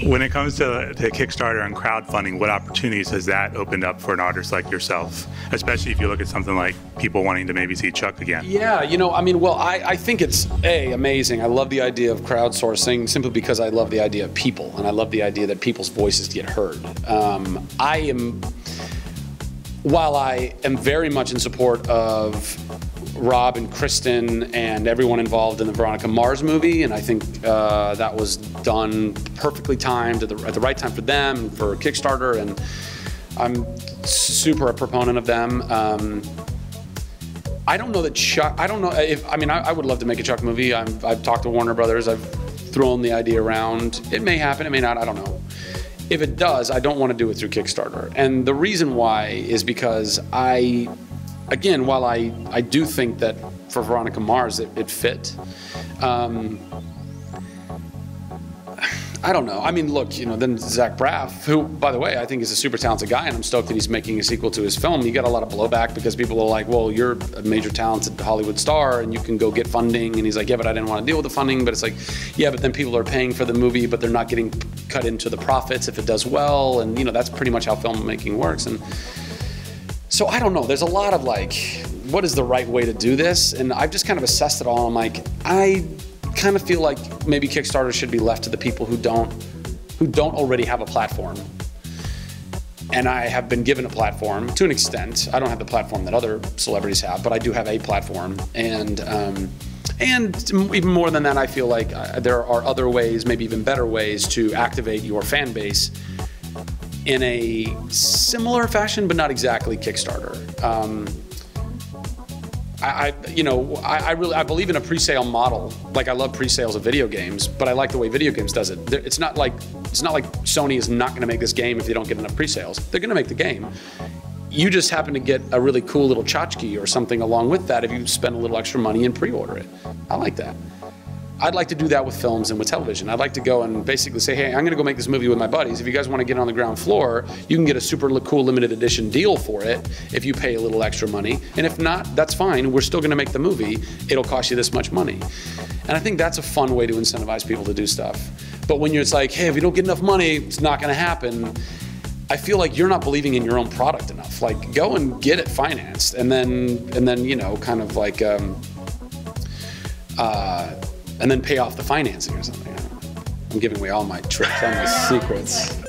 When it comes to Kickstarter and crowdfunding, what opportunities has that opened up for an artist like yourself? Especially if you look at something like people wanting to maybe see Chuck again. Yeah, you know, I mean, well, I think it's, amazing. I love the idea of crowdsourcing simply because I love the idea of people, and I love the idea that people's voices get heard. While I am very much in support of Rob and Kristen and everyone involved in the Veronica Mars movie, and I think that was done perfectly timed at the right time for them, for Kickstarter, and I'm super a proponent of them. I don't know that Chuck, I don't know if, I mean, I would love to make a Chuck movie. I've talked to Warner Brothers, I've thrown the idea around. It may happen, it may not, I don't know. If it does, I don't want to do it through Kickstarter. And the reason why is because again, while I do think that for Veronica Mars it fit, I don't know. I mean, look, you know, then Zach Braff, who, by the way, I think is a super talented guy, and I'm stoked that he's making a sequel to his film. He got a lot of blowback because people are like, well, you're a major talented Hollywood star, and you can go get funding. And he's like, yeah, but I didn't want to deal with the funding. But it's like, yeah, but then people are paying for the movie, but they're not getting cut into the profits if it does well. And, you know, that's pretty much how filmmaking works. And so I don't know. There's a lot of like, what is the right way to do this? And I've just kind of assessed it all. I'm like, I kind of feel like maybe Kickstarter should be left to the people who don't already have a platform. And I have been given a platform to an extent. I don't have the platform that other celebrities have, but I do have a platform. And even more than that, I feel like there are other ways, maybe even better ways, to activate your fan base in a similar fashion, but not exactly Kickstarter. I believe in a pre-sale model. Like, I love pre-sales of video games, but I like the way video games does it. It's not like Sony is not going to make this game if they don't get enough pre-sales. They're going to make the game. You just happen to get a really cool little tchotchke or something along with that if you spend a little extra money and pre-order it. I like that. I'd like to do that with films and with television. I'd like to go and basically say, hey, I'm going to go make this movie with my buddies. If you guys want to get on the ground floor, you can get a super cool limited edition deal for it if you pay a little extra money. And if not, that's fine. We're still going to make the movie. It'll cost you this much money. And I think that's a fun way to incentivize people to do stuff. But when it's like, hey, if you don't get enough money, it's not going to happen. I feel like you're not believing in your own product enough. Like, go and get it financed, and then you know, kind of like, and then pay off the financing or something. I'm giving away all my tricks, all my secrets.